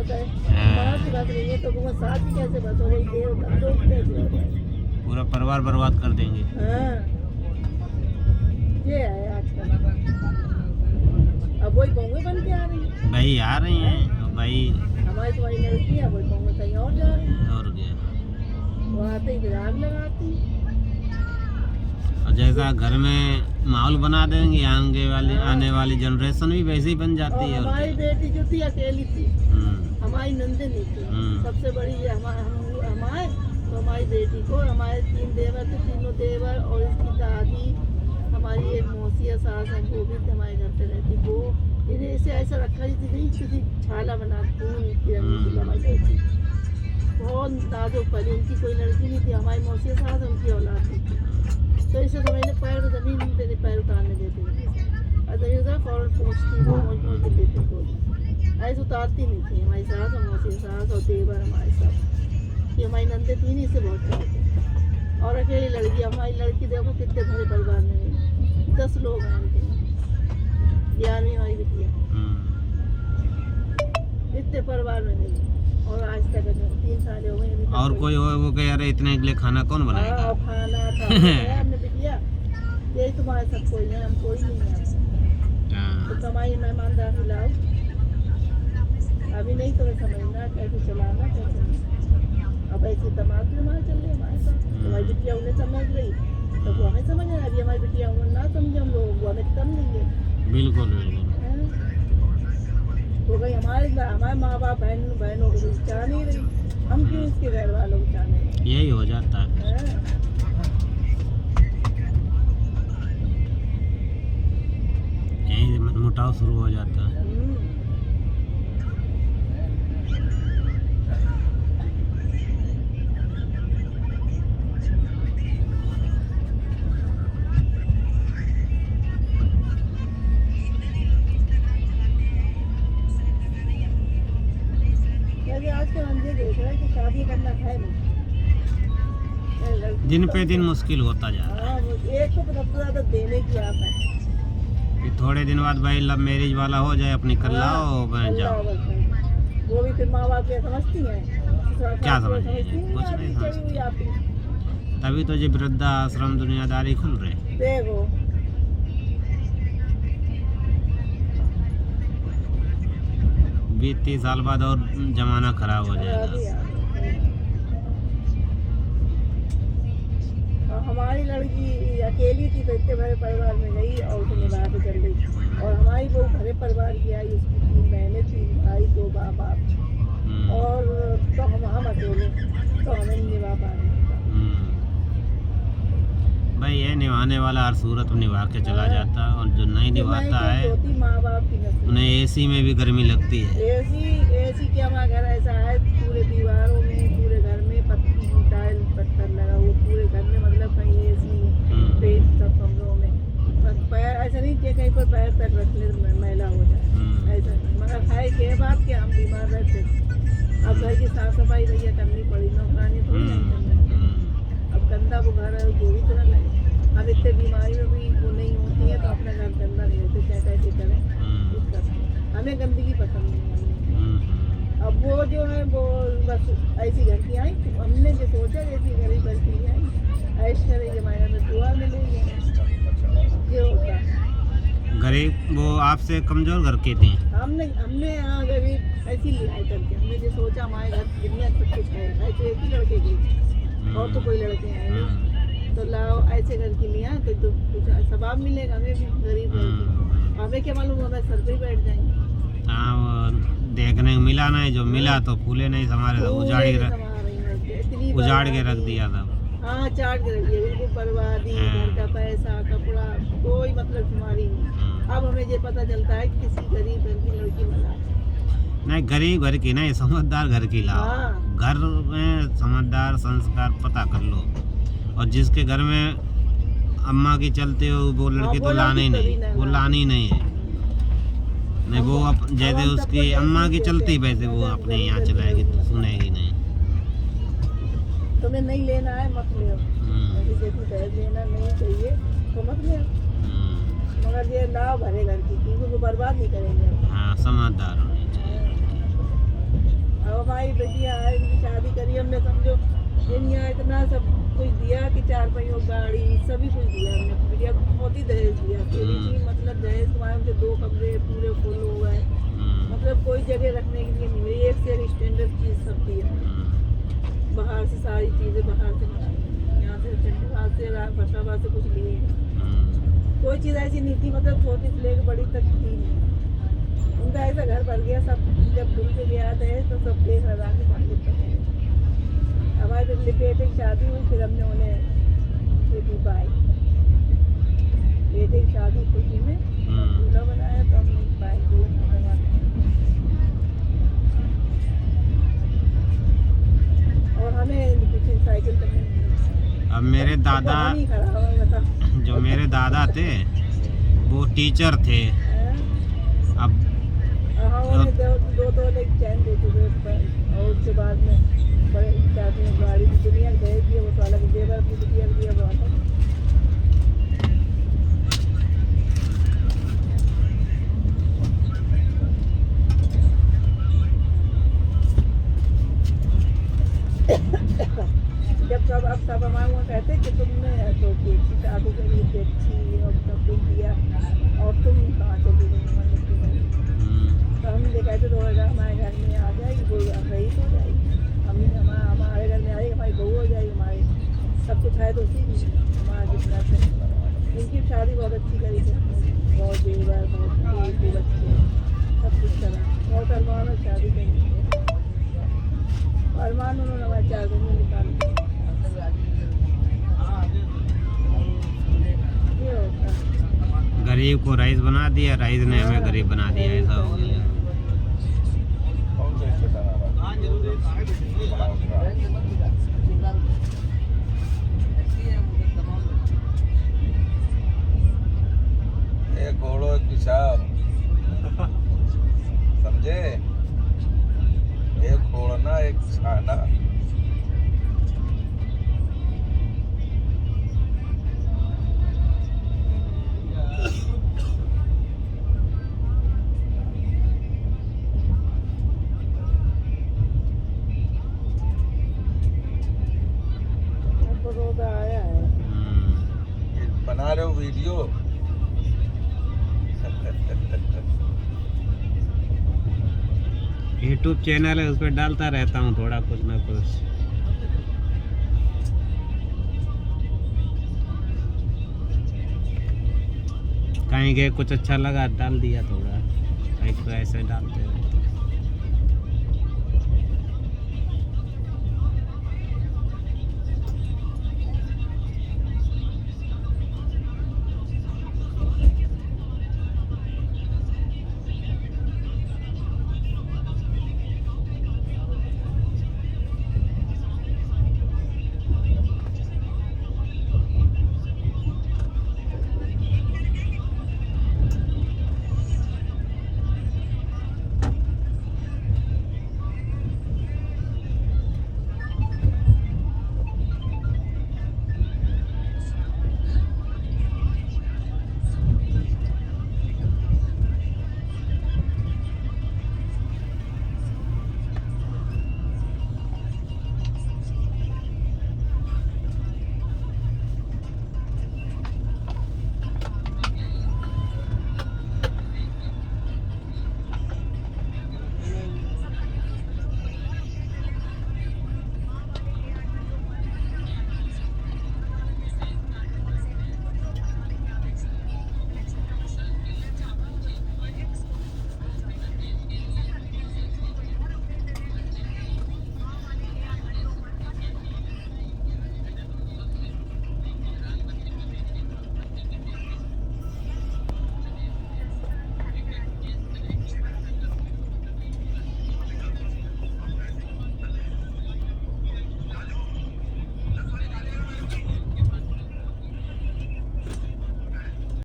बस है, माँ की बस नहीं है तो वो साथ ही कैसे बस हो गई, देव धंधों की कैसे हो जाए, पूरा परिवार बर्बाद कर देंगे। हाँ ये है आजकल। अब वही बहुएं बन के आ रही है, भाई आ रही हैं और भाई हमारी तुम्हारी लड़की है, वही बहुएं कहीं और जा रही है, और क्या। वो आते ही फिर आग लगाती है। और जैसा घर में माहौल बना देंगे आने वाली जनरेशन भी वैसे ही बन जाती और है। और हमारी क्या। बेटी जो थी अकेली थी, हमारी नंदनी थी, सबसे बड़ी ये हमारे तो हमारी बेटी को, हमारे 3 देवर थे, तीनों देवर और इसकी दादी, हमारी एक मौसी या सास है, वो भी हमारे घर पे रहती, वो इन्हें इसे ऐसा रखा थी नहीं, किसी छाला बना खून की रंगी थी हमारी बेटी, बहुत नाजुक पली, उनकी कोई लड़की नहीं थी, हमारी मौसी या सास उनकी औलाद थी, तो इसे समझ पैर जमीन पे पैर उतारने देते थे, और जमीन उतार फौरन पहुँचती पहुँच के देते को, ऐसे उतारती नहीं थी हमारी सास और मौसी सास और देवर हमारे सब, ये हमारी नंदे थी नहीं, इसे बहुत करते। और अकेली लड़की, हमारी लड़की देखो कितने भरे परिवार में गई, 10 लोग हैं उनके, 11वीं हमारी बिटिया, इतने परिवार में गई, और आज तक 3 साल हो गए। और कोई हो वो कह रहे इतने के लिए खाना कौन बनाएगा। हाँ, खाना था हमने बिटिया, यही तुम्हारे सब कोई है, हम कोई नहीं है, तो कमाई मेहमानदार खिलाओ, अभी नहीं तुम्हें समझना कैसे चलाना कैसे नहीं। अब ऐसे दमाद भी हमारे चल रहे हमारे साथ, हमारी बिटिया उन्हें समझ रही तो वो हमें समझ रहा है, अभी हमारी बिटिया उन्हें ना समझे हम लोग, वो हमें कम नहीं है। बिल्कुल बिल्कुल। तो भाई हमारे माँ बाप बहनों को चाह नहीं रही, हम क्यों इसके घर वालों को चाहने, यही हो जाता है। यही से मनमुटाव शुरू हो जाता है। आज के हम ये देख रहे हैं कि शादी करना है नहीं, दिन पे दिन मुश्किल होता जा रहा है। एक को सबसे ज्यादा देने की आप है, फिर थोड़े दिन बाद भाई लव मैरिज वाला हो जाए, अपनी कर लाओ जाओ। वो भी फिर माँ बाप समझती हैं, क्या समझेंगे, कुछ नहीं समझते। तभी तो ये वृद्धाश्रम दुनियादारी खुल रहे। देखो 20-30 साल बाद और जमाना खराब हो जाएगा। हमारी लड़की अकेली थी तो इतने बड़े परिवार में गई और उसे निभा के चल गई, और हमारी बहू भरे परिवार की आई, उसकी 3 बहनें 3 भाई 2 बाप, और तो हम अकेले, तो हमें नहीं निभा पा रहे। भाई ये निभाने वाला हर सूरत में निभा के चला जाता है, और जो नहीं निभाता है माँ बाप की उन्हें एसी में भी गर्मी लगती है। एसी क्या, हमारा घर ऐसा है, पूरे दीवारों में, पूरे घर में टाइल पत्थर लगा हुआ, पूरे घर में, मतलब कहीं एसी पेट सब कमरों में, पैर ऐसा नहीं कि कहीं पर पैर तक रख ले मैला हो जाए, ऐसा नहीं, मगर है के बात कि हम बीमार रहते, अब घर की साफ सफाई भैया करनी पड़ी, नौकरानी थोड़ी नहीं करनी, अब गंदा वो घर है जो भी तरह लगे, अब इतने बीमारी में भी वो नहीं होती है तो अपना घर गंदा नहीं होते, चाहे कैसे करें, हमें गंदगी पसंद नहीं है। अब वो जो है वो बस ऐसी घर की आई, हमने जो सोचा जैसी गरीब घर की आई, ऐश करेंगे हमारे में दुआ मिलेगी, ये होता है। गरीब वो आपसे कमजोर घर के थे, हमने यहाँ गरीब ऐसी लिहाई करके हमने जो सोचा हमारे घर दुनिया सब कुछ है, ऐसे एक ही लड़के की, और तो कोई लड़के हैं नहीं, तो लाओ ऐसे घर की लिया तो कुछ सवाब मिलेगा, हमें भी गरीब घर की, हमें क्या मालूम हमें सर पे ही बैठ जाएंगे। हाँ देखने को मिला नहीं, जो मिला तो फूले नहीं हमारे, तो उजाड़ के रख दिया था। हाँ चाट के रख दिया, बिल्कुल बर्बादी, घर का पैसा कपड़ा कोई मतलब तुम्हारी नहीं। अब हमें ये पता चलता है कि किसी गरीब घर की लड़की मिला नहीं, गरीब घर की नहीं, समझदार घर की लाओ। घर में समझदार संस्कार पता कर लो, और जिसके घर में अम्मा की चलते हो वो लड़की तो लानी ही नहीं, वो लानी ही नहीं है, नहीं वो जैसे उसकी अम्मा की चलती वैसे वो अपने यहाँ चलाएगी तो सुनेगी नहीं। तुम्हें नहीं लेना है मत ले, लेना नहीं चाहिए तो मत ले, मगर ये लाभ भरे घर की, क्योंकि वो बर्बाद नहीं करेंगे। हाँ समझदार होनी चाहिए। हमारी बेटियां हैं, इनकी शादी करी हमने, समझो इन्हें इतना सब कुछ दिया कि 4 पहियों गाड़ी सभी कुछ दिया हमने अपनी बिटिया को, बहुत ही दहेज दिया फिर मतलब दहेज कमाए उनसे 2 कमरे पूरे फुल हो गए, मतलब कोई जगह रखने के लिए नहीं मिली, एक से एक स्टैंडर्ड चीज़ सब दी है, बाहर से सारी चीज़ें बाहर से मंगाई, यहाँ से चंडीगढ़ से फैसलाबाद से कुछ लिए, कोई चीज़ ऐसी नहीं थी, मतलब छोटी से लेकर बड़ी तक थी नहीं। उनका ऐसा घर भर गया, सब जब भूल के गया थे तो सब देख लगा के बाकी पड़े। हमारे जब बेटे की शादी हुई फिर हमने उन्हें बेटी पाई, बेटे की शादी खुशी में दूल्हा बनाया तो हमने पाई और हमें कुछ साइकिल तक नहीं। अब मेरे दादा, जो मेरे दादा थे वो टीचर थे, अब दो लेक चैन दे चुके और उसके बाद में बड़े गाड़ी की दुनिया दहेज दिया, वो तो अलग जेवर अपनी बिटिया दिया वो अलग। जब सब अब सब हमारे वहाँ कहते कि तुमने तो अच्छी शादी करी थी अच्छी और सब कुछ दिया और तुम कहाँ चली गई तो हम ये कहते तो हमारे घर में आ जाएगी, वो रही तो जाएगी, हमारे घर में आएगी, हमारी बहू हो जाएगी, हमारे सब कुछ है तो उसी हमारा जितना से। इनकी शादी बहुत अच्छी करी थी, बहुत जेवर बहुत बच्चे सब कुछ करा, बहुत अरमान में शादी करी, अरमान उन्होंने हमारे 4 दिन में निकाल गरीब को रईस बना दिया, रईस ने हमें गरीब बना दिया, ऐसा हो गया। एक घोड़ो एक पिशाब, समझे, एक घोड़ना एक छाना। आया है बना रहे हो वीडियो यूट्यूब चैनल है, उस पर डालता रहता हूँ थोड़ा कुछ ना कुछ। कहीं गए कुछ अच्छा लगा डाल दिया थोड़ा, कहीं तो ऐसे डालते हैं।